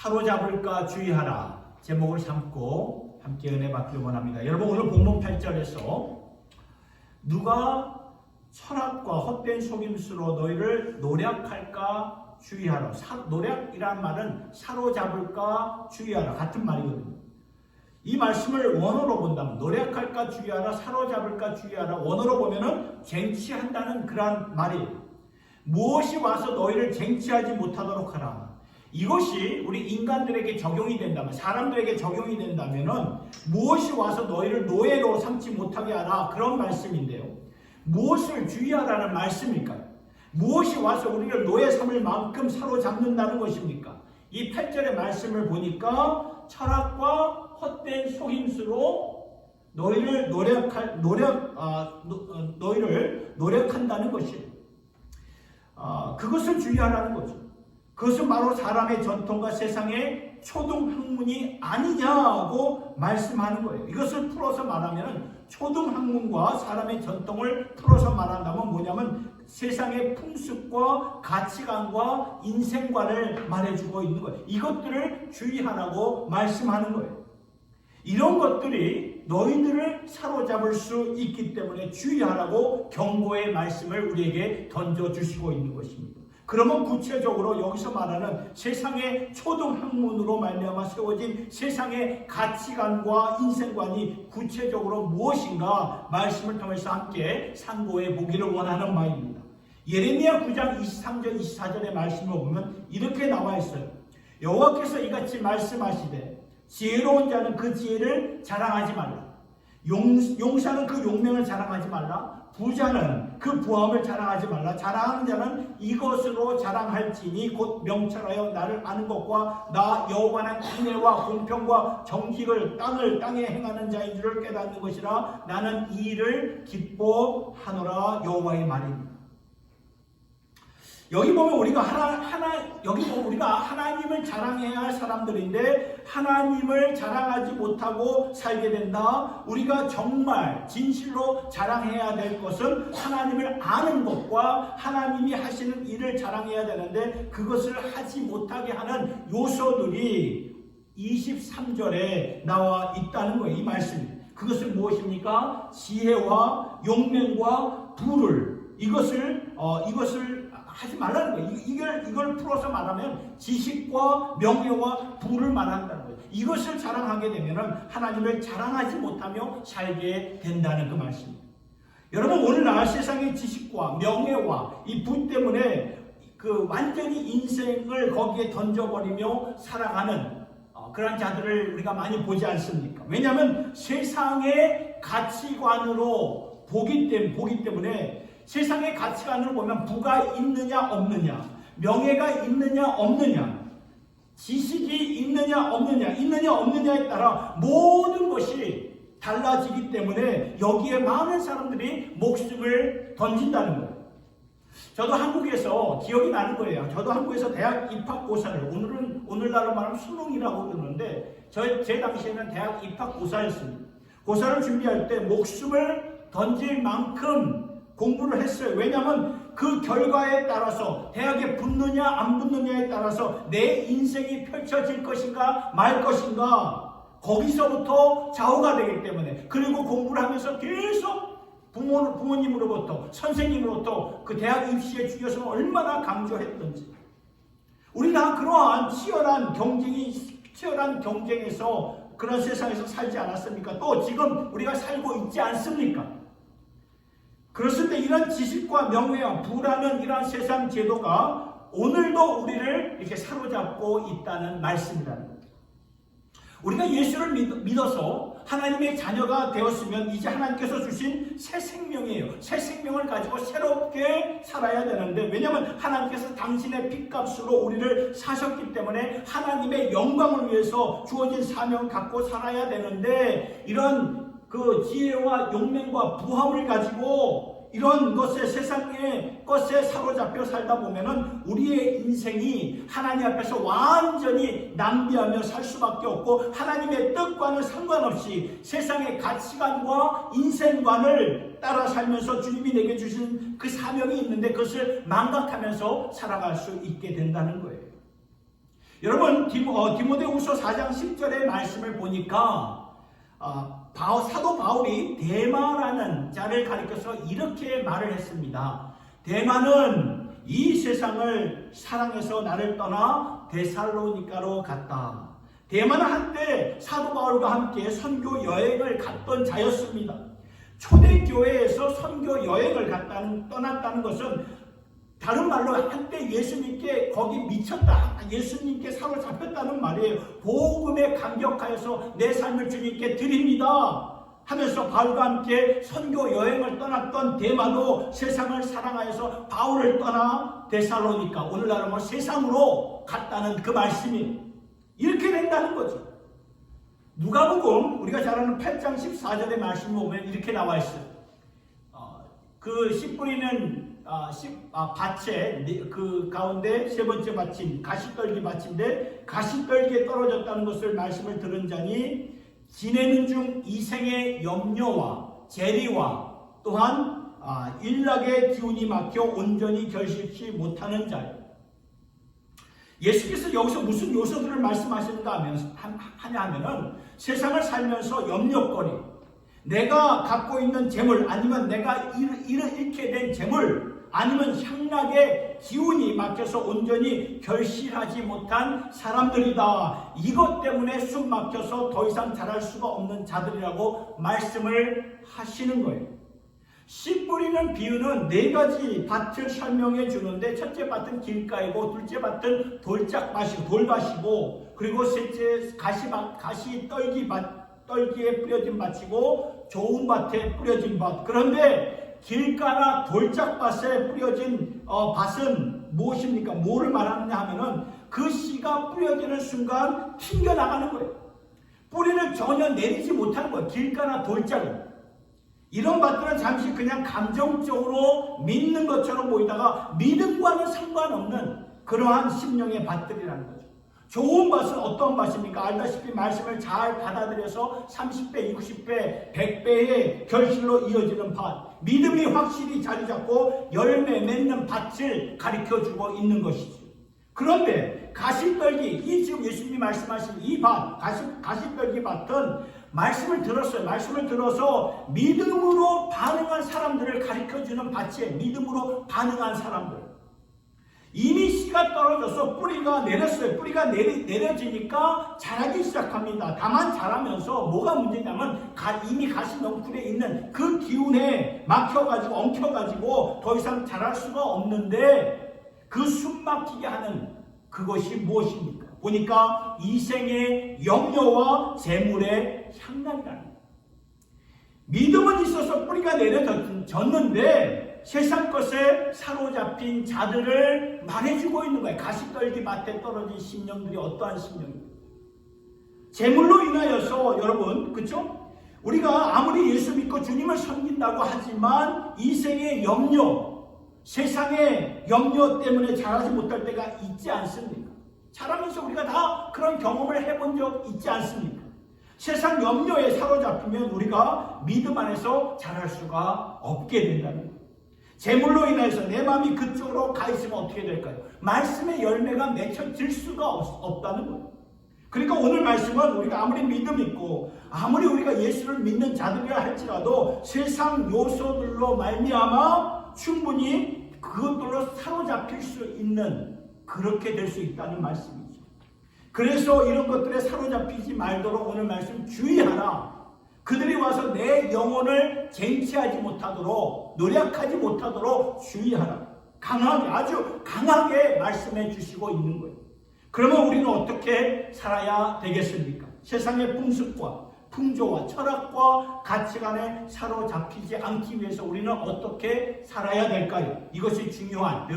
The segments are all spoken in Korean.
사로잡을까 주의하라 제목을 삼고 함께 은혜 받기를 원합니다. 여러분, 오늘 본문 8절에서 누가 철학과 헛된 속임수로 너희를 노략할까 주의하라. 노략이란 말은 사로잡을까 주의하라 같은 말이거든요. 이 말씀을 원어로 본다면 노략할까 주의하라, 사로잡을까 주의하라, 원어로 보면은 쟁취한다는 그런 말이에요. 무엇이 와서 너희를 쟁취하지 못하도록 하라. 이것이 우리 인간들에게 적용이 된다면, 사람들에게 적용이 된다면은 무엇이 와서 너희를 노예로 삼지 못하게 하라, 그런 말씀인데요. 무엇을 주의하라는 말씀일까요? 무엇이 와서 우리를 노예 삼을 만큼 사로잡는다는 것입니까? 이 8절의 말씀을 보니까 철학과 헛된 속임수로 너희를 노력한다는 것이에요. 그것을 주의하라는 거죠. 그것은 바로 사람의 전통과 세상의 초등학문이 아니냐고 말씀하는 거예요. 이것을 풀어서 말하면 초등학문과 사람의 전통을 풀어서 말한다면 뭐냐면 세상의 풍습과 가치관과 인생관을 말해주고 있는 거예요. 이것들을 주의하라고 말씀하는 거예요. 이런 것들이 너희들을 사로잡을 수 있기 때문에 주의하라고 경고의 말씀을 우리에게 던져주시고 있는 것입니다. 그러면 구체적으로 여기서 말하는 세상의 초등학문으로 말미암아 세워진 세상의 가치관과 인생관이 구체적으로 무엇인가 말씀을 통해서 함께 상고해 보기를 원하는 바입니다. 예레미야 9장 23절 24절의 말씀을 보면 이렇게 나와 있어요. 여호와께서 이같이 말씀하시되 지혜로운 자는 그 지혜를 자랑하지 말라. 용사는 그 용맹을 자랑하지 말라. 부자는 그 부함을 자랑하지 말라. 자랑하는 자는 이것으로 자랑할지니 곧 명철하여 나를 아는 것과 나 여호와는 인애와 공평과 정직을 땅에 행하는 자인 줄을 깨닫는 것이라. 나는 이 일을 기뻐하노라. 여호와의 말입니다. 여기 보면 우리가 하나님을 자랑해야 할 사람들인데 하나님을 자랑하지 못하고 살게 된다. 우리가 정말 진실로 자랑해야 될 것은 하나님을 아는 것과 하나님이 하시는 일을 자랑해야 되는데 그것을 하지 못하게 하는 요소들이 23절에 나와 있다는 거예요. 이 말씀이. 그것은 무엇입니까? 지혜와 용맹과 부를 이것을 하지 말라는 거예요. 이걸 풀어서 말하면 지식과 명예와 부를 말한다는 거예요. 이것을 자랑하게 되면 하나님을 자랑하지 못하며 살게 된다는 그 말씀입니다. 여러분, 오늘날 세상의 지식과 명예와 이 부 때문에 완전히 인생을 거기에 던져버리며 살아가는 그런 자들을 우리가 많이 보지 않습니까? 왜냐하면 세상의 가치관으로 보기 때문에 세상의 가치관을 보면 부가 있느냐 없느냐, 명예가 있느냐 없느냐, 지식이 있느냐 없느냐에 따라 모든 것이 달라지기 때문에 여기에 많은 사람들이 목숨을 던진다는 거예요. 저도 한국에서 기억이 나는 거예요. 저도 한국에서 대학 입학고사를 오늘날로 말하면 수능이라고 그러는데 제 당시에는 대학 입학고사였습니다. 고사를 준비할 때 목숨을 던질 만큼 공부를 했어요. 왜냐하면 그 결과에 따라서 대학에 붙느냐 안 붙느냐에 따라서 내 인생이 펼쳐질 것인가 말 것인가 거기서부터 좌우가 되기 때문에, 그리고 공부를 하면서 계속 부모님으로부터 선생님으로부터 그 대학 입시에 중요성을 얼마나 강조했던지, 우리 다 그러한 치열한 경쟁에서 그런 세상에서 살지 않았습니까? 또 지금 우리가 살고 있지 않습니까? 그렇을 때 이런 지식과 명예와 부라는 이러한 세상 제도가 오늘도 우리를 이렇게 사로잡고 있다는 말씀이라는 거예요. 우리가 예수를 믿어서 하나님의 자녀가 되었으면 이제 하나님께서 주신 새 생명이에요. 새 생명을 가지고 새롭게 살아야 되는데, 왜냐하면 하나님께서 당신의 핏값으로 우리를 사셨기 때문에 하나님의 영광을 위해서 주어진 사명을 갖고 살아야 되는데, 이런 그 지혜와 용맹과 부함을 가지고 이런 것에 세상의 것에 사로잡혀 살다 보면은 우리의 인생이 하나님 앞에서 완전히 낭비하며 살 수밖에 없고, 하나님의 뜻과는 상관없이 세상의 가치관과 인생관을 따라 살면서 주님이 내게 주신 그 사명이 있는데 그것을 망각하면서 살아갈 수 있게 된다는 거예요. 여러분 디모데후서 4장 10절의 말씀을 보니까 사도 바울이 데마라는 자를 가리켜서 이렇게 말을 했습니다. 데마는 이 세상을 사랑해서 나를 떠나 데살로니가로 갔다. 데마는 한때 사도 바울과 함께 선교 여행을 갔던 자였습니다. 초대교회에서 선교 여행을 떠났다는 것은 다른 말로 한때 예수님께 거기 미쳤다, 예수님께 사로잡혔다는 말이에요. 복음에 감격하여서 내 삶을 주님께 드립니다 하면서 바울과 함께 선교 여행을 떠났던 데마도 세상을 사랑하여서 바울을 떠나 데살로니가, 오늘날은 세상으로 갔다는 그 말씀이 이렇게 된다는 거죠. 누가복음 우리가 잘 아는 8장 14절의 말씀 보면 이렇게 나와 있어요. 그 씨 뿌리는 밭에 그 가운데 세 번째 밭인 가시떨기 밭인데 가시떨기에 떨어졌다는 것을 말씀을 들은 자니 지내는 중 이생의 염려와 재리와 또한 일락의 기운이 막혀 온전히 결실치 못하는 자예요. 예수께서 여기서 무슨 요소들을 말씀하시는가 하냐면은 세상을 살면서 염려거리, 내가 갖고 있는 재물, 아니면 내가 잃게 된 재물, 아니면 향락의 기운이 막혀서 온전히 결실하지 못한 사람들이다. 이것 때문에 숨 막혀서 더 이상 자랄 수가 없는 자들이라고 말씀을 하시는 거예요. 씨 뿌리는 비유는 네 가지 밭을 설명해 주는데, 첫째 밭은 길가이고, 둘째 밭은 돌밭이고, 그리고 셋째 떨기에 뿌려진 밭이고, 좋은 밭에 뿌려진 밭. 그런데 길가나 돌짝밭에 뿌려진 밭은 무엇입니까? 뭐를 말하느냐 하면은 그 씨가 뿌려지는 순간 튕겨나가는 거예요. 뿌리를 전혀 내리지 못하는 거예요. 길가나 돌짝은. 이런 밭들은 잠시 그냥 감정적으로 믿는 것처럼 보이다가 믿음과는 상관없는 그러한 심령의 밭들이라는 거죠. 좋은 밭은 어떤 밭입니까? 알다시피 말씀을 잘 받아들여서 30배, 60배, 100배의 결실로 이어지는 밭. 믿음이 확실히 자리 잡고 열매 맺는 밭을 가르쳐주고 있는 것이죠. 그런데 가시떨기, 이 지금 예수님이 말씀하신 이 밭, 가시떨기 밭은 말씀을 들었어요. 말씀을 들어서 믿음으로 반응한 사람들을 가르쳐주는 밭이에요. 믿음으로 반응한 사람들. 이미 씨가 떨어져서 뿌리가 내렸어요. 뿌리가 내려지니까 자라기 시작합니다. 다만 자라면서 뭐가 문제냐면 이미 가시넝쿨에 있는 그 기운에 막혀가지고 엉켜가지고 더 이상 자랄 수가 없는데, 그 숨 막히게 하는 그것이 무엇입니까? 보니까 이생의 염려와 재물의 향락이라는 거예요. 믿음은 있어서 뿌리가 내려졌는데 세상 것에 사로잡힌 자들을 말해주고 있는 거예요. 가시떨기 밭에 떨어진 심령들이 어떠한 심령입니까? 재물로 인하여서 여러분, 그렇죠? 우리가 아무리 예수 믿고 주님을 섬긴다고 하지만 이생의 염려, 세상의 염려 때문에 자라지 못할 때가 있지 않습니까? 자라면서 우리가 다 그런 경험을 해본 적 있지 않습니까? 세상 염려에 사로잡히면 우리가 믿음 안에서 자랄 수가 없게 된다는 거예요. 재물로 인해서 내 마음이 그쪽으로 가 있으면 어떻게 될까요? 말씀의 열매가 맺혀질 수가 없다는 거예요. 그러니까 오늘 말씀은 우리가 아무리 믿음 있고 아무리 우리가 예수를 믿는 자들이라 할지라도 세상 요소들로 말미암아 충분히 그것들로 사로잡힐 수 있는, 그렇게 될 수 있다는 말씀이죠. 그래서 이런 것들에 사로잡히지 말도록 오늘 말씀 주의하라. 그들이 와서 내 영혼을 쟁취하지 못하도록, 노력하지 못하도록 주의하라. 강하게, 아주 강하게 말씀해 주시고 있는 거예요. 그러면 우리는 어떻게 살아야 되겠습니까? 세상의 풍습과 풍조와 철학과 가치관에 사로잡히지 않기 위해서 우리는 어떻게 살아야 될까요? 이것이 중요한,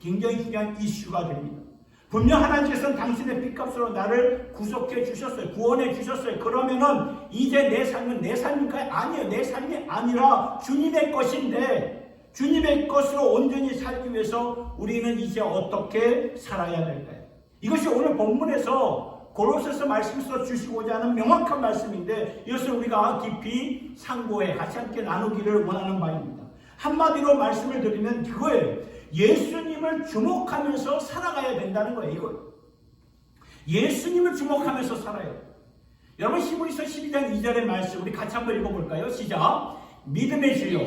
굉장히 중요한 이슈가 됩니다. 분명 하나님께서는 당신의 핏값으로 나를 구속해 주셨어요. 구원해 주셨어요. 그러면은 이제 내 삶은 내 삶인가요? 아니에요. 내 삶이 아니라 주님의 것인데, 주님의 것으로 온전히 살기 위해서 우리는 이제 어떻게 살아야 될까요? 이것이 오늘 본문에서 고로새서 말씀에서 주시고자 하는 명확한 말씀인데, 이것을 우리가 깊이 상고해 같이 함께 나누기를 원하는 바입니다. 한마디로 말씀을 드리면 그거예요. 예수님을 주목하면서 살아가야 된다는 거예요. 이거. 예수님을 주목하면서 살아요. 여러분 히브리서 12장 2절의 말씀 우리 같이 한번 읽어볼까요? 시작. 믿음의 주요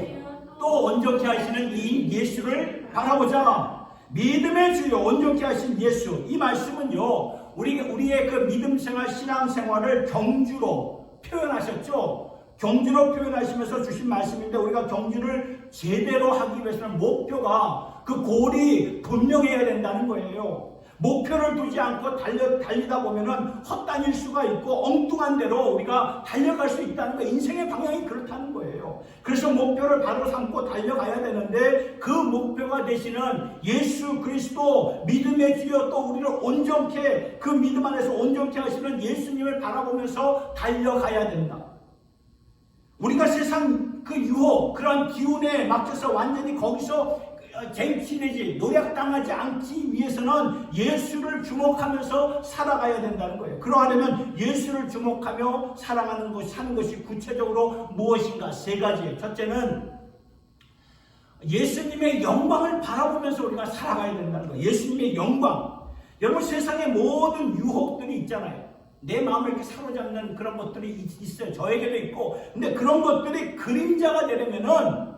또 온전케 하시는 이 예수를 바라보자. 믿음의 주요 온전케 하신 예수. 이 말씀은요 우리의 그 믿음 생활 신앙 생활을 경주로 표현하셨죠. 경주로 표현하시면서 주신 말씀인데 우리가 경주를 제대로 하기 위해서는 목표가 그 골이 분명해야 된다는 거예요. 목표를 두지 않고 달리다 보면은 헛다닐 수가 있고 엉뚱한 대로 우리가 달려갈 수 있다는 거. 인생의 방향이 그렇다는 거예요. 그래서 목표를 바로 삼고 달려가야 되는데 그 목표가 되시는 예수 그리스도 믿음의 주여 또 우리를 온전케 그 믿음 안에서 온전케 하시는 예수님을 바라보면서 달려가야 된다. 우리가 세상 그 유혹 그런 기운에 맡겨서 완전히 거기서 쟁취되지 노약당하지 않기 위해서는 예수를 주목하면서 살아가야 된다는 거예요. 그러하려면 예수를 주목하며 살아가는 것이 사는 것이 구체적으로 무엇인가? 세 가지예요. 첫째는 예수님의 영광을 바라보면서 우리가 살아가야 된다는 거예요. 예수님의 영광. 여러분 세상의 모든 유혹들이 있잖아요. 내 마음을 이렇게 사로잡는 그런 것들이 있어요. 저에게도 있고. 근데 그런 것들이 그림자가 되려면은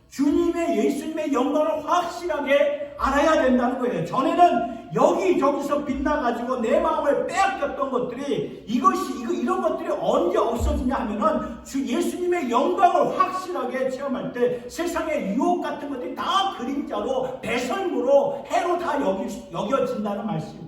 주님의 예수님의 영광을 확실하게 알아야 된다는 거예요. 전에는 여기저기서 빛나가지고 내 마음을 빼앗겼던 것들이 이런 것들이 언제 없어지냐 하면은 주 예수님의 영광을 확실하게 체험할 때 세상의 유혹 같은 것들이 다 그림자로 배설물로 해로 다 여겨진다는 말씀입니다.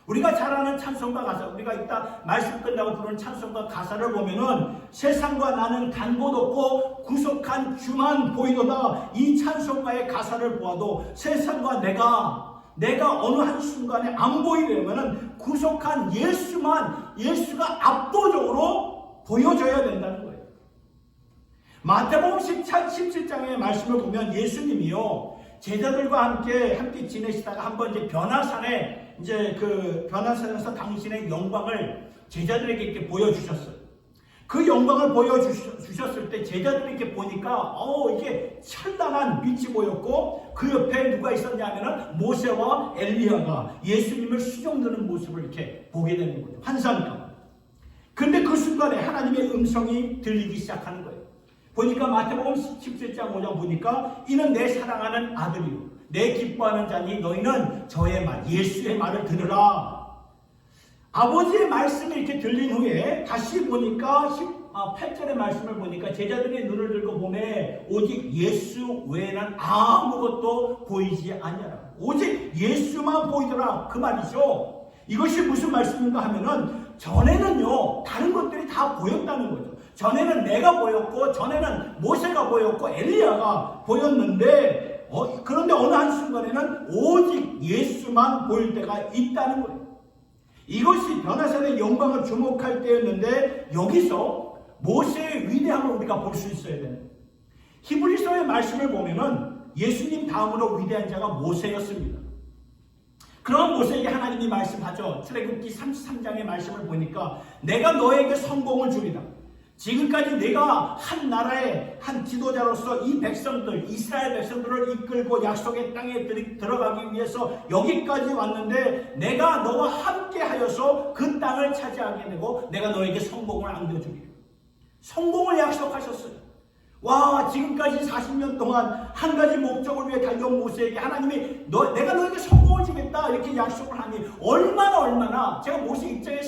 우리가 잘 아는 찬송가 가사, 우리가 이따 말씀 끝나고 부르는 찬송가 가사를 보면은 세상과 나는 간 곳 없고 구속한 주만 보이도다. 이 찬송가의 가사를 보아도 세상과 내가 어느 한순간에 안 보이려면은 구속한 예수가 압도적으로 보여져야 된다는 거예요. 마태복음 17장의 말씀을 보면 예수님이요 제자들과 함께 지내시다가 한번 이제 변화산에서 당신의 영광을 제자들에게 이렇게 보여주셨어요. 그 영광을 보여주셨을 때 제자들이 이렇게 보니까 이게 찬란한 빛이 보였고 그 옆에 누가 있었냐 하면은 모세와 엘리야가 예수님을 수종드는 모습을 이렇게 보게 되는 거죠. 환상. 근데 그 순간에 하나님의 음성이 들리기 시작하는 거예요. 보니까 마태복음 17장 5장 보니까 이는 내 사랑하는 아들이요 내 기뻐하는 자니 너희는 저의 말 예수의 말을 들으라. 아버지의 말씀이 이렇게 들린 후에 다시 보니까 8절의 말씀을 보니까 제자들이 눈을 들고 보매 오직 예수 외에는 아무것도 보이지 아니하라. 오직 예수만 보이더라 그 말이죠. 이것이 무슨 말씀인가 하면은 전에는요 다른 것들이 다 보였다는 거죠. 전에는 내가 보였고 전에는 모세가 보였고 엘리야가 보였는데 그런데 어느 한순간에는 오직 예수만 보일 때가 있다는 거예요. 이것이 변화산의 영광을 주목할 때였는데 여기서 모세의 위대함을 우리가 볼 수 있어야 됩니다. 히브리서의 말씀을 보면은 예수님 다음으로 위대한 자가 모세였습니다. 그런 모세에게 하나님이 말씀하죠. 출애굽기 33장의 말씀을 보니까 내가 너에게 성공을 주리라. 지금까지 내가 한 나라의 한 지도자로서 이 백성들 이스라엘 백성들을 이끌고 약속의 땅에 들어가기 위해서 여기까지 왔는데 내가 너와 함께 하여서 그 땅을 차지하게 되고 내가 너에게 성공을 안겨주리라. 성공을 약속하셨어요. 와, 지금까지 40년 동안 한 가지 목적을 위해 달려온 모세에게 하나님이 내가 너에게 성공을 주겠다 이렇게 약속을 하니 얼마나 제가 모세 입장에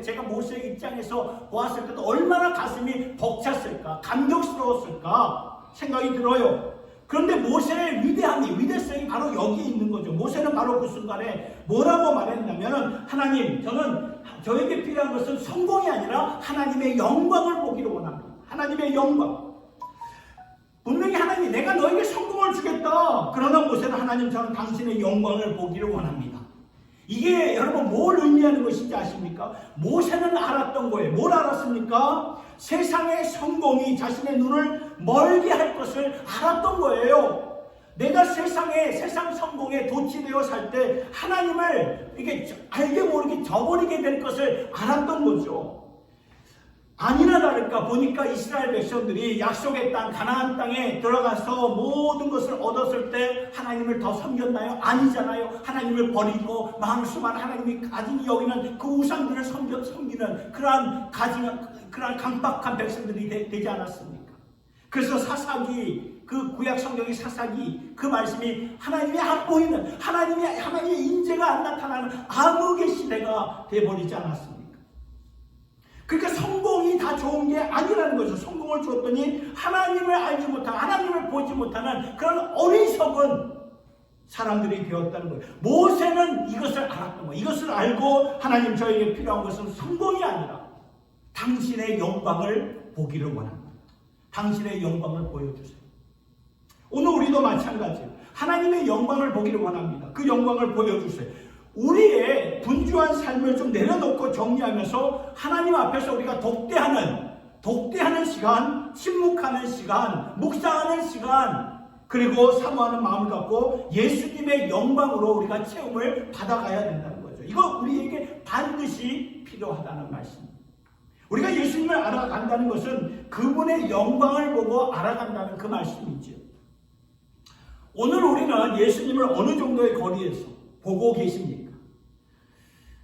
제가 모세의 입장에서 보았을 때도 얼마나 가슴이 벅찼을까 감격스러웠을까 생각이 들어요. 그런데 모세의 위대성이 바로 여기 있는 거죠. 모세는 바로 그 순간에 뭐라고 말했냐면 하나님 저에게 필요한 것은 성공이 아니라 하나님의 영광을 보기를 원합니다. 하나님의 영광. 분명히 하나님이 내가 너에게 성공을 주겠다. 그러나 모세는 하나님 저는 당신의 영광을 보기를 원합니다. 이게 여러분 뭘 의미하는 것인지 아십니까? 모세는 알았던 거예요. 뭘 알았습니까? 세상의 성공이 자신의 눈을 멀게 할 것을 알았던 거예요. 내가 세상 성공에 도취되어 살 때 하나님을 이게 알게 모르게 저버리게 될 것을 알았던 거죠. 아니나 다를까 보니까 이스라엘 백성들이 약속의 땅 가나안 땅에 들어가서 모든 것을 얻었을 때 하나님을 더 섬겼나요? 아니잖아요. 하나님을 버리고 수많은 하나님이 가진 여기는 그 우상들을 섬기는 그러한 강박한 백성들이 되지 않았습니까? 그래서 사사기, 그 구약 성경의 사사기, 그 말씀이 하나님이 안 보이는, 하나님의 인재가 안 나타나는 암흑의 시대가 되어버리지 않았습니까? 그러니까 성공이 다 좋은 게 아니라는 거죠. 성공을 주었더니 하나님을 알지 못하고 하나님을 보지 못하는 그런 어리석은 사람들이 되었다는 거예요. 모세는 이것을 알았던 거예요. 이것을 알고 하나님 저에게 필요한 것은 성공이 아니라 당신의 영광을 보기를 원합니다. 당신의 영광을 보여주세요. 오늘 우리도 마찬가지예요. 하나님의 영광을 보기를 원합니다. 그 영광을 보여주세요. 우리의 분주한 삶을 좀 내려놓고 정리하면서 하나님 앞에서 우리가 독대하는 시간, 침묵하는 시간, 묵상하는 시간, 그리고 사모하는 마음을 갖고 예수님의 영광으로 우리가 체험을 받아가야 된다는 거죠. 이거 우리에게 반드시 필요하다는 말씀입니다. 우리가 예수님을 알아간다는 것은 그분의 영광을 보고 알아간다는 그 말씀이죠. 오늘 우리는 예수님을 어느 정도의 거리에서 보고 계십니까?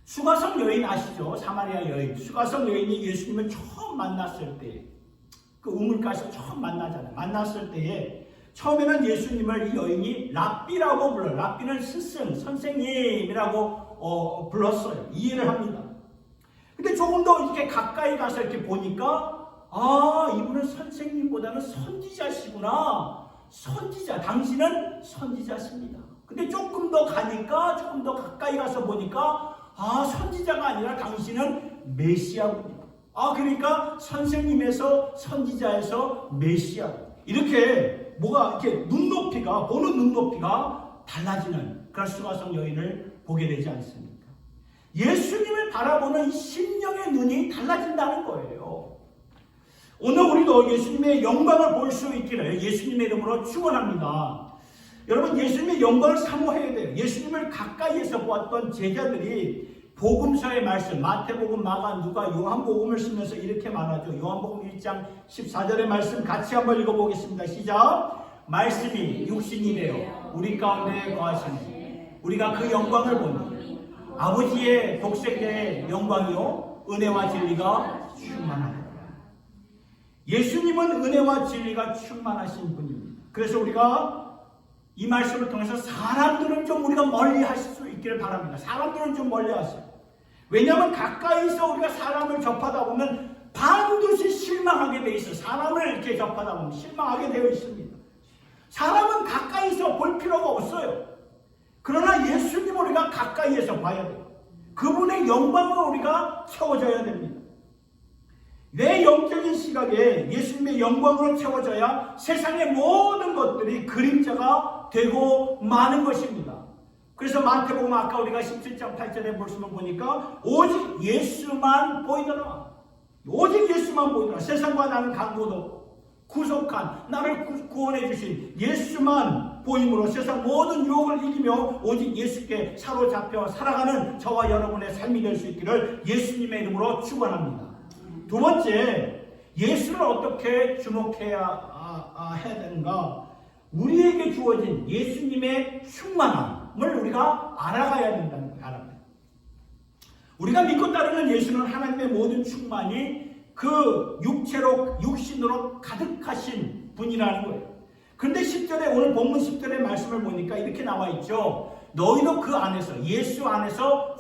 수가성 여인 아시죠? 사마리아 여인. 수가성 여인이 예수님을 처음 만났을 때, 그 우물가에서 처음 만나잖아요. 만났을 때에 처음에는 예수님을 이 여인이 랍비라고 불러요. 랍비는 스승, 선생님이라고 불렀어요. 이해를 합니다. 근데 조금 더 이렇게 가까이 가서 이렇게 보니까 이분은 선생님보다는 선지자시구나. 선지자, 당신은 선지자십니다. 근데 조금 더 가까이 가서 보니까 선지자가 아니라 당신은 메시아군요. 그러니까 선생님에서 선지자에서 메시아. 이렇게 보는 눈높이가 달라지는 그런 수가성 여인을 보게 되지 않습니까? 예수님을 바라보는 심령의 눈이 달라진다는 거예요. 오늘 우리도 예수님의 영광을 볼 수 있기를 예수님의 이름으로 축원합니다. 여러분, 예수님의 영광을 사모해야 돼요. 예수님을 가까이에서 보았던 제자들이 복음서의 말씀, 마태복음, 마가, 누가, 요한복음을 쓰면서 이렇게 말하죠. 요한복음 1장 14절의 말씀 같이 한번 읽어보겠습니다. 시작. 말씀이 육신이 되어 우리 가운데 거하시니 우리가 그 영광을 보니 아버지의 독생자의 영광이요 은혜와 진리가 충만하다. 예수님은 은혜와 진리가 충만하신 분입니다. 그래서 우리가 이 말씀을 통해서 사람들은 좀 우리가 멀리 하실 수 있기를 바랍니다. 사람들은 좀 멀리 하세요. 왜냐하면 가까이서 우리가 사람을 접하다 보면 반드시 실망하게 되어 있어요. 사람을 이렇게 접하다 보면 실망하게 되어 있습니다. 사람은 가까이서 볼 필요가 없어요. 그러나 예수님을 우리가 가까이에서 봐야 돼요. 그분의 영광으로 우리가 채워져야 됩니다. 내 영적인 시각에 예수님의 영광으로 채워져야 세상의 모든 것들이 그림자가 되고 마는 것입니다. 그래서 마태복음 아까 우리가 17장 8절에 말씀을 보니까 오직 예수만 보이더라. 오직 예수만 보이더라. 세상과 나는 강도도 구속한 나를 구원해 주신 예수만 보임으로 세상 모든 유혹을 이기며 오직 예수께 사로잡혀 살아가는 저와 여러분의 삶이 될 수 있기를 예수님의 이름으로 축원합니다. 두 번째, 예수를 어떻게 주목해야 해야 되는가? 우리에게 주어진 예수님의 충만함을 우리가 알아가야 된다는 거예요. 우리가 믿고 따르는 예수는 하나님의 모든 충만이 그 육신으로 가득하신 분이라는 거예요. 그런데 10절에 오늘 본문 10절의 말씀을 보니까 이렇게 나와 있죠. 너희도 그 안에서 예수 안에서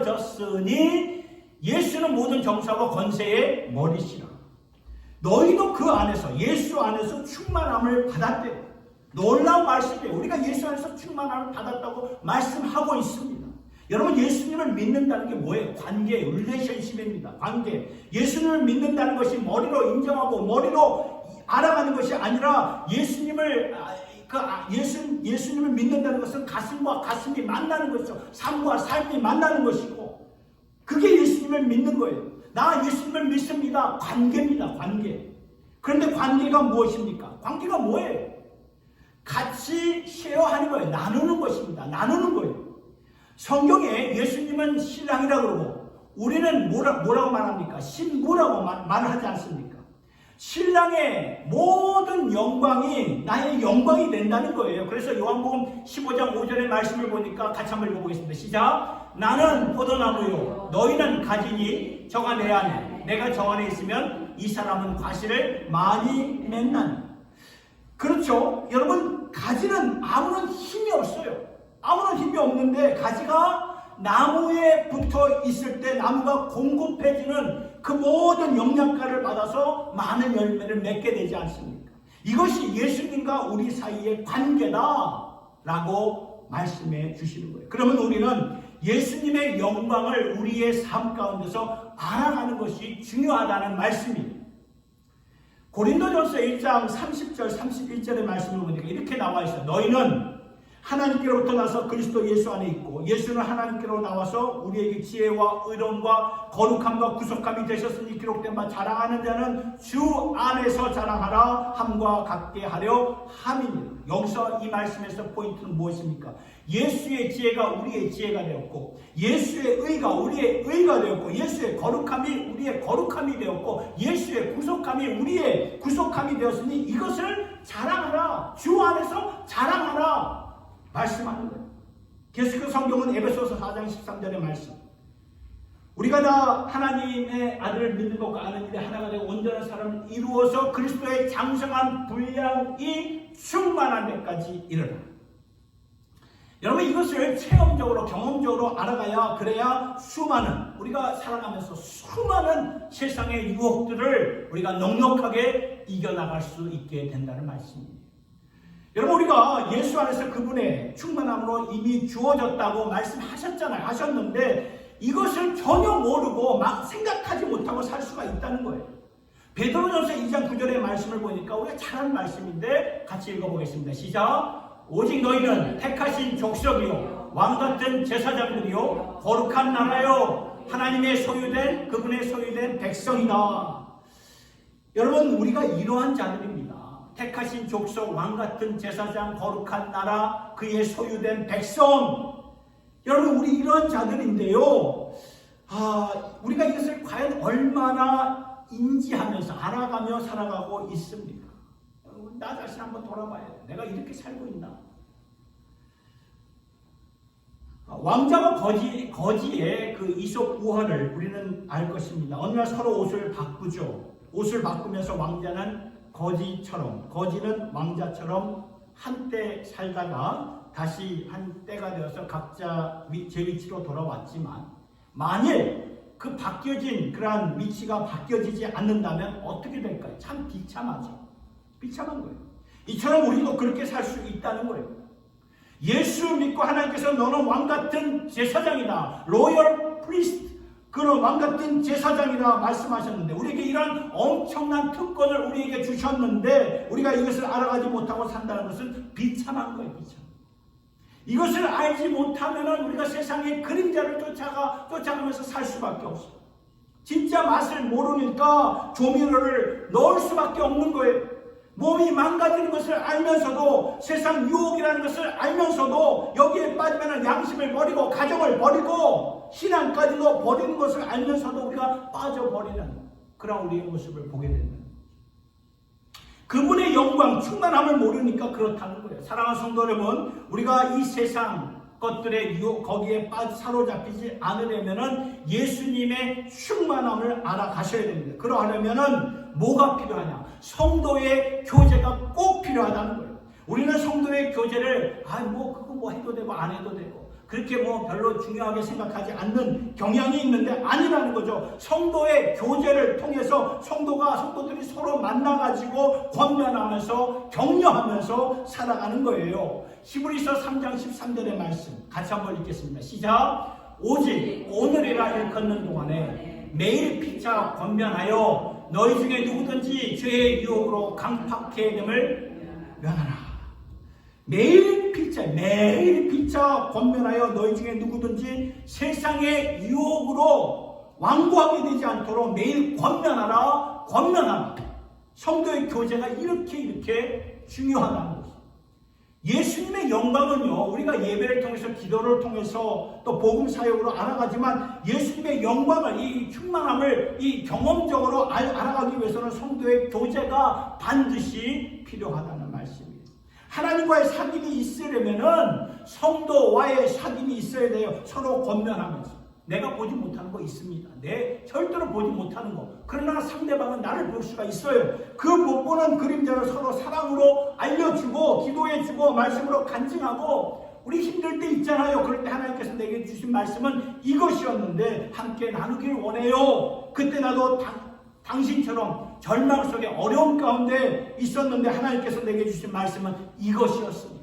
충만하여졌으니 예수는 모든 정사와 권세의 머리시라. 너희도 그 안에서 예수 안에서 충만함을 받았대요. 놀라운 말씀이에요. 우리가 예수 안에서 충만함을 받았다고 말씀하고 있습니다. 여러분, 예수님을 믿는다는 게 뭐예요? 관계, 릴레이션십입니다. 관계. 예수님을 믿는다는 것이 머리로 인정하고 머리로 알아가는 것이 아니라 예수님을 믿는다는 것은 가슴과 가슴이 만나는 것이죠. 삶과 삶이 만나는 것이고 그게 예수님을 믿는 거예요. 나 예수님을 믿습니다. 관계입니다. 관계. 그런데 관계가 무엇입니까? 관계가 뭐예요? 같이 쉐어하는 거예요. 나누는 것입니다. 나누는 거예요. 성경에 예수님은 신랑이라고 그러고 우리는 뭐라고 말합니까? 신부라고 말을 하지 않습니까? 신랑의 모든 영광이 나의 영광이 된다는 거예요. 그래서 요한복음 15장 5절의 말씀을 보니까 같이 한번 읽어보겠습니다. 시작. 나는 포도나무요 너희는 가지니 저가 내 안에 내가 저 안에 있으면 이 사람은 과실을 많이 맺나니. 그렇죠. 여러분, 가지는 아무런 힘이 없어요. 아무런 힘이 없는데 가지가 나무에 붙어 있을 때 나무가 공급해주는 그 모든 영양가를 받아서 많은 열매를 맺게 되지 않습니까? 이것이 예수님과 우리 사이의 관계다라고 말씀해 주시는 거예요. 그러면 우리는 예수님의 영광을 우리의 삶 가운데서 알아가는 것이 중요하다는 말씀입니다. 고린도전서 1장 30절 31절의 말씀을 보니까 이렇게 나와 있어요. 너희는 하나님께로부터 나서 그리스도 예수 안에 있고 예수는 하나님께로 나와서 우리에게 지혜와 의로움과 거룩함과 구속함이 되셨으니 기록된 바 자랑하는 자는 주 안에서 자랑하라 함과 같게 하려 함이니라. 여기서 이 말씀에서 포인트는 무엇입니까? 예수의 지혜가 우리의 지혜가 되었고 예수의 의가 우리의 의가 되었고 예수의 거룩함이 우리의 거룩함이 되었고 예수의 구속함이 우리의 구속함이 되었으니 이것을 자랑하라. 주 안에서 자랑하라 말씀하는 거예요. 계속해서 성경은 에베소서 4장 13절의 말씀. 우리가 다 하나님의 아들을 믿는 것과 아는 일에 하나가 되고 온전한 사람을 이루어서 그리스도의 장성한 분량이 충만한 데까지 이르라. 여러분, 이것을 체험적으로 경험적으로 알아가야 그래야 우리가 살아가면서 수많은 세상의 유혹들을 우리가 넉넉하게 이겨나갈 수 있게 된다는 말씀입니다. 여러분, 우리가 예수 안에서 그분의 충만함으로 이미 주어졌다고 말씀하셨잖아요. 하셨는데 이것을 전혀 모르고 막 생각하지 못하고 살 수가 있다는 거예요. 베드로전서 2장 9절의 말씀을 보니까 우리가 잘 아는 말씀인데 같이 읽어보겠습니다. 시작. 오직 너희는 택하신 족속이요 왕같은 제사장들이요 거룩한 나라요 하나님의 소유된 그분의 소유된 백성이다. 여러분, 우리가 이러한 자들입니다. 택하신 족속, 왕같은 제사장, 거룩한 나라, 그의 소유된 백성. 여러분, 우리 이런 자들인데요. 우리가 이것을 과연 얼마나 인지하면서 알아가며 살아가고 있습니까? 여러분, 나 자신 한번 돌아봐야 돼. 내가 이렇게 살고 있나? 왕자와 거지의 그 이솝 우화를 우리는 알 것입니다. 어느 날 서로 옷을 바꾸죠. 옷을 바꾸면서 왕자는 거지는 왕자처럼 한때 살다가 다시 한 때가 되어서 각자 제 위치로 돌아왔지만 만일 그 바뀌어진 그러한 위치가 바뀌어지지 않는다면 어떻게 될까요? 참 비참하죠. 비참한 거예요. 이처럼 우리도 그렇게 살 수 있다는 거예요. 예수 믿고 하나님께서 너는 왕같은 제사장이다. 로열 프리스트. 그런 왕같은 제사장이라 말씀하셨는데 우리에게 이런 엄청난 특권을 우리에게 주셨는데 우리가 이것을 알아가지 못하고 산다는 것은 비참한 거예요. 비참. 이것을 알지 못하면 우리가 세상의 그림자를 쫓아가면서 살 수밖에 없어요. 진짜 맛을 모르니까 조미료를 넣을 수밖에 없는 거예요. 몸이 망가지는 것을 알면서도 세상 유혹이라는 것을 알면서도 여기에 빠지면 양심을 버리고 가정을 버리고 신앙까지도 버리는 것을 알면서도 우리가 빠져버리는 그런 우리의 모습을 보게 된다. 그분의 영광, 충만함을 모르니까 그렇다는 거예요. 사랑하는 성도 여러분, 우리가 이 세상 것들의 유혹, 거기에 사로잡히지 않으려면은 예수님의 충만함을 알아가셔야 됩니다. 그러하려면은 뭐가 필요하냐? 성도의 교제가 꼭 필요하다는 거예요. 우리는 성도의 교제를 그거 해도 되고 안 해도 되고 그렇게 별로 중요하게 생각하지 않는 경향이 있는데 아니라는 거죠. 성도의 교제를 통해서 성도들이 서로 만나가지고 권면하면서 격려하면서 살아가는 거예요. 히브리서 3장 13절의 말씀 같이 한번 읽겠습니다. 시작. 오직 오늘이라 일컫는 동안에 매일 피차 권면하여 너희 중에 누구든지 죄의 유혹으로 강팍해 됨을 면하라. 매일 피차 권면하여 너희 중에 누구든지 세상의 유혹으로 완고하게 되지 않도록 매일 권면하라. 성도의 교제가 이렇게 중요하다는 것입니다. 예수님의 영광은요, 우리가 예배를 통해서 기도를 통해서 또 복음 사역으로 알아가지만 예수님의 영광을, 이 충만함을 이 경험적으로 알아가기 위해서는 성도의 교제가 반드시 필요하다는 말씀이에요. 하나님과의 사귐이 있으려면은 성도와의 사귐이 있어야 돼요. 서로 권면하면서. 내가 보지 못하는 거 있습니다. 절대로 보지 못하는 거. 그러나 상대방은 나를 볼 수가 있어요. 그 못 보는 그림자를 서로 사랑으로 알려주고 기도해주고 말씀으로 간증하고 우리 힘들 때 있잖아요. 그럴 때 하나님께서 내게 주신 말씀은 이것이었는데 함께 나누길 원해요. 그때 나도 당신처럼 절망 속에 어려움 가운데 있었는데 하나님께서 내게 주신 말씀은 이것이었습니다.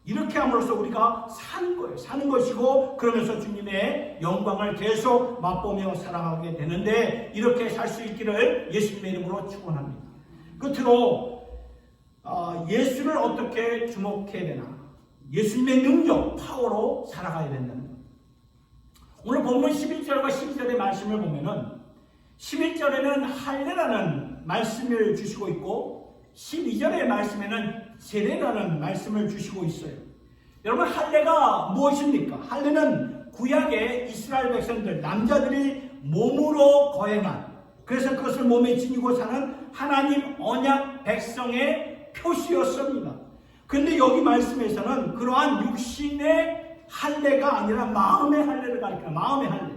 이렇게 함으로써 우리가 사는 거예요. 사는 것이고 그러면서 주님의 영광을 계속 맛보며 살아가게 되는데 이렇게 살 수 있기를 예수님의 이름으로 축원합니다. 끝으로 예수를 어떻게 주목해야 되나? 예수님의 능력, 파워로 살아가야 된다는 거예요. 오늘 본문 11절과 12절의 말씀을 보면은 11절에는 할례라는 말씀을 주시고 있고 12절의 말씀에는 세례라는 말씀을 주시고 있어요. 여러분, 할례가 무엇입니까? 할례는 구약의 이스라엘 백성들, 남자들이 몸으로 거행한, 그래서 그것을 몸에 지니고 사는 하나님 언약 백성의 표시였습니다. 그런데 여기 말씀에서는 그러한 육신의 할례가 아니라 마음의 할례를 가리켜요. 마음의 할례.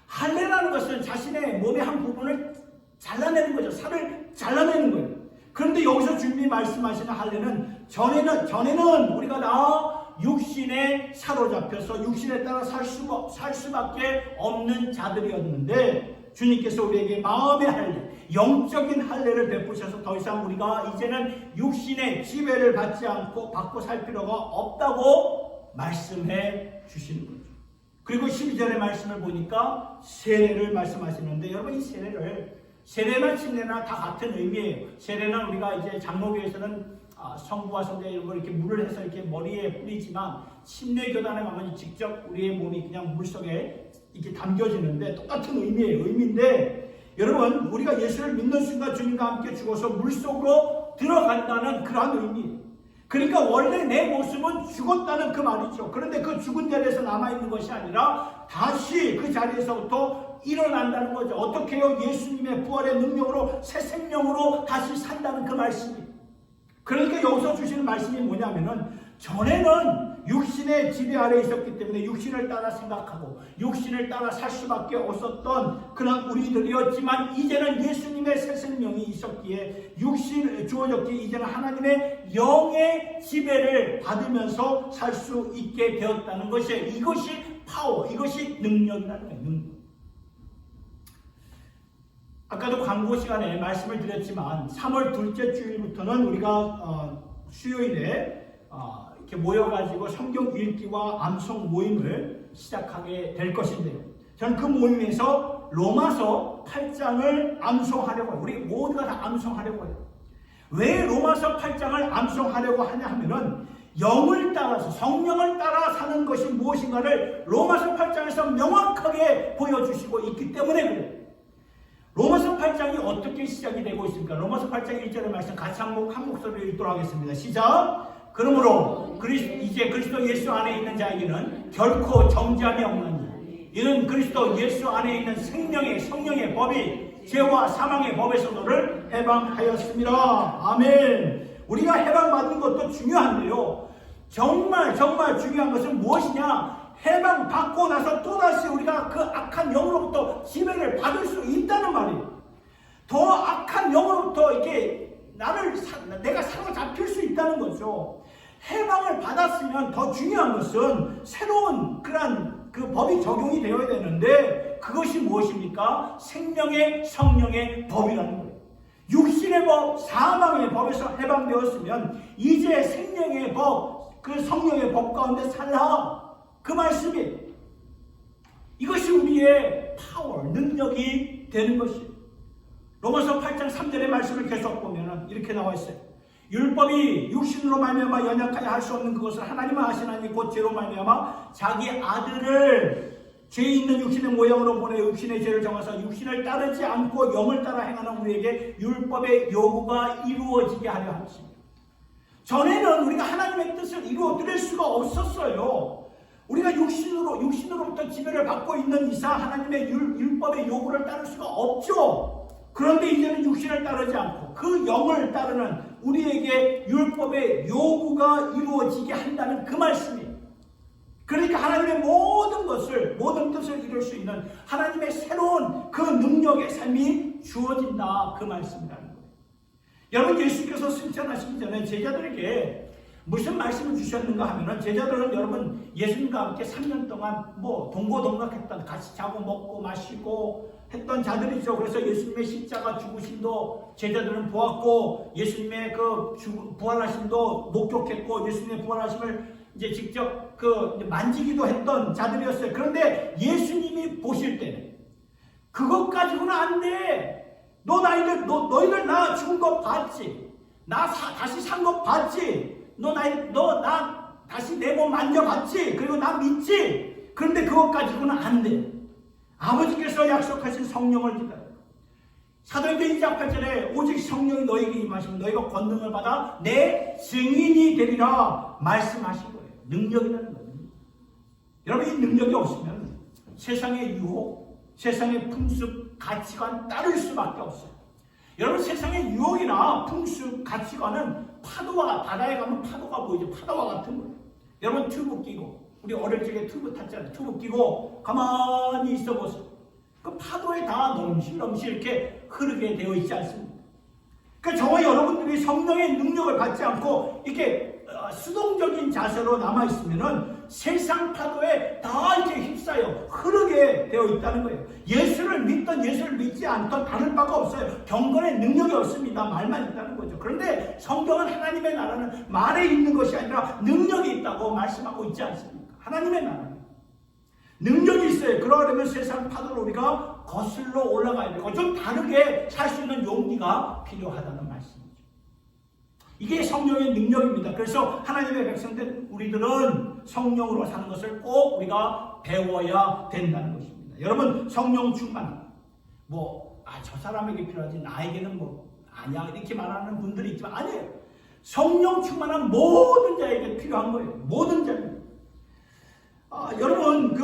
할례라는 것은 자신의 몸의 한 부분을 잘라내는 거죠. 살을 잘라내는 거예요. 그런데 여기서 주님이 말씀하시는 할례는 전에는 우리가 다 육신에 사로잡혀서 육신에 따라 살 수밖에 없는 자들이었는데 주님께서 우리에게 마음의 할례, 영적인 할례를 베푸셔서 더 이상 우리가 이제는 육신의 지배를 받고 살 필요가 없다고 말씀해 주시는 거죠. 그리고 12절의 말씀을 보니까 세례를 말씀하시는데 여러분, 이 세례나 침례나 다 같은 의미예요. 세례는 우리가 이제 장로교에서는 성부와 성자 이런 걸 이렇게 물을 해서 이렇게 머리에 뿌리지만 침례 교단에 가면 직접 우리의 몸이 그냥 물 속에 이렇게 담겨지는데 똑같은 의미예요. 의미인데 여러분, 우리가 예수를 믿는 순간 주님과 함께 죽어서 물 속으로 들어간다는 그러한 의미예요. 그러니까 원래 내 모습은 죽었다는 그 말이죠. 그런데 그 죽은 자리에서 남아있는 것이 아니라 다시 그 자리에서부터 일어난다는 거죠. 어떻게 해요? 예수님의 부활의 능력으로 새 생명으로 다시 산다는 그 말씀이. 그러니까 여기서 주시는 말씀이 뭐냐면은 전에는 육신의 지배 아래에 있었기 때문에 육신을 따라 생각하고 육신을 따라 살 수밖에 없었던 그런 우리들이었지만 이제는 예수님의 새 생명이 있었기에 육신을 주어졌기에 이제는 하나님의 영의 지배를 받으면서 살 수 있게 되었다는 것이에요. 이것이 파워, 이것이 능력이라는 거예요. 능력. 아까도 광고 시간에 말씀을 드렸지만 3월 둘째 주일부터는 우리가 수요일에 이렇게 모여가지고 성경 읽기와 암송 모임을 시작하게 될 것인데요. 저는 그 모임에서 로마서 8장을 암송하려고 해요. 우리 모두가 다 암송하려고 해요. 왜 로마서 8장을 암송하려고 하냐 하면은 영을 따라서 성령을 따라 사는 것이 무엇인가를 로마서 8장에서 명확하게 보여주시고 있기 때문에 그래요. 로마서 8장이 어떻게 시작이 되고 있습니까? 로마서 8장 1절의 말씀 같이 한 목소리로 읽도록 하겠습니다. 시작! 그러므로 이제 그리스도 예수 안에 있는 자에게는 결코 정죄함이 없나니 이는 그리스도 예수 안에 있는 생명의 성령의 법이 죄와 사망의 법에서 너를 해방하였습니다. 아멘. 우리가 해방받은 것도 중요한데요. 정말 중요한 것은 무엇이냐? 해방받고 나서 또다시 우리가 그 악한 영으로부터 지배를 받을 수 있다는 말이에요. 더 악한 영으로부터 이렇게 내가 사로잡힐 수 있다는 거죠. 해방을 받았으면 더 중요한 것은 새로운 그 법이 적용이 되어야 되는데 그것이 무엇입니까? 생명의 성령의 법이라는 거예요. 육신의 법, 사망의 법에서 해방되었으면 이제 생명의 법, 그 성령의 법 가운데 살라. 그 말씀이 이것이 우리의 파워, 능력이 되는 것이에요. 로마서 8장 3절의 말씀을 계속 보면 이렇게 나와 있어요. 율법이 육신으로 말미암아 연약하게 할 수 없는 그것을 하나님은 아시나니 곧 죄로 말미암아 자기 아들을 죄 있는 육신의 모양으로 보내 육신의 죄를 정하사 육신을 따르지 않고 영을 따라 행하는 우리에게 율법의 요구가 이루어지게 하려 하십니다. 전에는 우리가 하나님의 뜻을 이루어드릴 수가 없었어요. 우리가 육신으로부터 지배를 받고 있는 이상 하나님의 율법의 요구를 따를 수가 없죠. 그런데 이제는 육신을 따르지 않고 그 영을 따르는 우리에게 율법의 요구가 이루어지게 한다는 그 말씀이에요. 그러니까 하나님의 모든 뜻을 이룰 수 있는 하나님의 새로운 그 능력의 삶이 주어진다, 그 말씀이라는 거예요. 여러분, 예수께서 승천하시기 전에 제자들에게 무슨 말씀을 주셨는가 하면은, 제자들은 여러분 예수님과 함께 3년 동안 동고동락했던, 같이 자고 먹고 마시고 했던 자들이죠. 그래서 예수님의 십자가 죽으심도 제자들은 보았고, 예수님의 부활하심도 목격했고, 예수님의 부활하심을 이제 직접 만지기도 했던 자들이었어요. 그런데 예수님이 보실 때는 그것 가지고는 안 돼. 너희들 나 죽은 거 봤지? 나 다시 산 거 봤지? 너 나 다시 내 몸 만져봤지? 그리고 나 믿지? 그런데 그것 가지고는 안 돼. 아버지께서 약속하신 성령을 기다려. 사도행전 2장 8절에 오직 성령이 너에게 임하시면 너희가 권능을 받아 내 증인이 되리라 말씀하신 거예요. 능력이라는 거예요. 여러분, 이 능력이 없으면 세상의 유혹, 세상의 풍습, 가치관 따를 수밖에 없어요. 여러분, 세상의 유혹이나 풍습, 가치관은 바다에 가면 파도가 보이죠. 파도와 같은 거예요. 여러분, 튜브 끼고, 우리 어릴 적에 튜브 탔잖아요. 튜브 끼고 가만히 있어 보세요. 그 파도에 다 넘실넘실 이렇게 흐르게 되어 있지 않습니까? 그러니까 저와 여러분들이 성령의 능력을 받지 않고 이렇게 수동적인 자세로 남아있으면은 세상 파도에 다 이렇게 휩싸여 흐르게 되어 있다는 거예요. 예수를 믿던 예수를 믿지 않던 다를 바가 없어요. 경건의 능력이 없습니다. 말만 있다는 거죠. 그런데 성경은 하나님의 나라는 말에 있는 것이 아니라 능력이 있다고 말씀하고 있지 않습니까? 하나님의 나라는 능력이 있어요. 그러려면 세상 파도를 우리가 거슬러 올라가야 되고 좀 다르게 살 수 있는 용기가 필요하다는 말씀이죠. 이게 성령의 능력입니다. 그래서 하나님의 백성된 우리들은 성령으로 사는 것을 꼭 우리가 배워야 된다는 것입니다. 여러분, 성령 충만, 저 사람에게 필요하지 나에게는 아니야 이렇게 말하는 분들이 있지만 아니에요. 성령 충만한 모든 자에게 필요한 거예요. 모든 자에게. 여러분,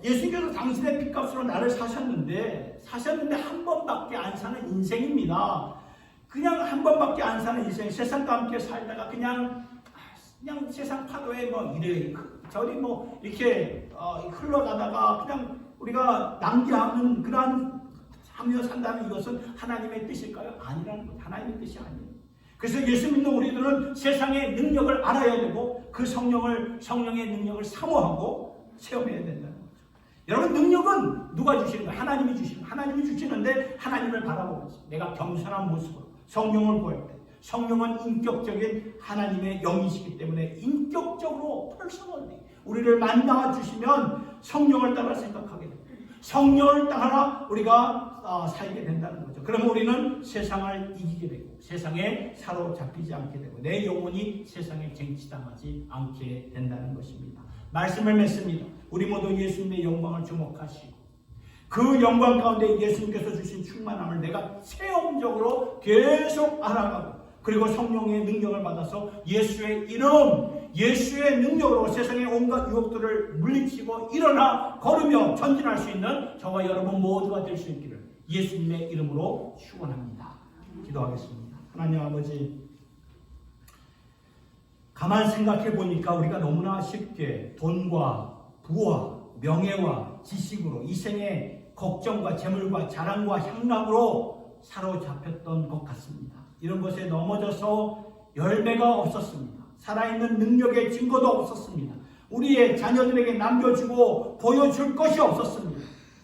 예수님께서 당신의 핏값으로 나를 사셨는데 한 번밖에 안 사는 인생입니다. 그냥 한 번밖에 안 사는 인생, 세상과 함께 살다가 그냥 세상 파도에 이래 저리 이렇게 흘러가다가 그냥 우리가 낭비하는 그러한 삶을 산다는 이것은 하나님의 뜻일까요? 아니라는 거예요. 하나님의 뜻이 아니에요. 그래서 예수 믿는 우리들은 세상의 능력을 알아야 되고 그 성령의 능력을 사모하고 체험해야 된다는 거죠. 여러분, 능력은 누가 주시는 거예요? 하나님이 주시는 거예요. 하나님이 주시는데 하나님을 바라보면서 내가 겸손한 모습으로 성령을 보일 때, 성령은 인격적인 하나님의 영이시기 때문에 인격적으로 personally 우리를 만나 주시면 성령을 따라 생각하게 됩니다. 성령을 따라 우리가 살게 된다는 거죠. 그러면 우리는 세상을 이기게 되고 세상에 사로잡히지 않게 되고 내 영혼이 세상에 쟁취당하지 않게 된다는 것입니다. 말씀을 맺습니다. 우리 모두 예수님의 영광을 주목하시고 그 영광 가운데 예수님께서 주신 충만함을 내가 체험적으로 계속 알아가고 그리고 성령의 능력을 받아서 예수의 이름, 예수의 능력으로 세상의 온갖 유혹들을 물리치고 일어나 걸으며 전진할 수 있는 저와 여러분 모두가 될 수 있기를 예수님의 이름으로 축원합니다. 기도하겠습니다. 하나님 아버지, 가만 생각해 보니까 우리가 너무나 쉽게 돈과 부와 명예와 지식으로 이 생의 걱정과 재물과 자랑과 향락으로 사로잡혔던 것 같습니다. 이런 것에 넘어져서 열매가 없었습니다. 살아있는 능력의 증거도 없었습니다. 우리의 자녀들에게 남겨주고 보여줄 것이 없었습니다.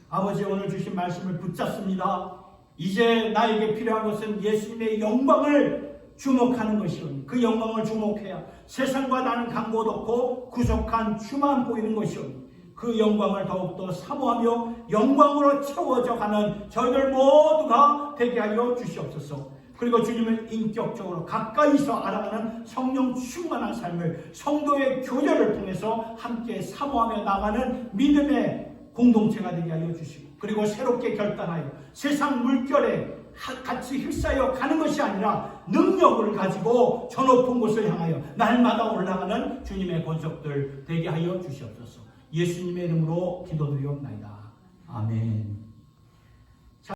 아버지, 오늘 주신 말씀을 붙잡습니다. 이제 나에게 필요한 것은 예수님의 영광을 주목하는 것이오니 그 영광을 주목해야 세상과 나는 간곳 없고 구속한 주만 보이는 것이오니 그 영광을 더욱더 사모하며 영광으로 채워져 가는 저희들 모두가 되게 하여 주시옵소서. 그리고 주님을 인격적으로 가까이서 알아가는 성령 충만한 삶을 성도의 교제를 통해서 함께 사모하며 나가는 믿음의 공동체가 되게 하여 주시고 그리고 새롭게 결단하여 세상 물결에 같이 휩싸여 가는 것이 아니라 능력을 가지고 저 높은 곳을 향하여 날마다 올라가는 주님의 권속들 되게 하여 주시옵소서. 예수님의 이름으로 기도드리옵나이다. 아멘.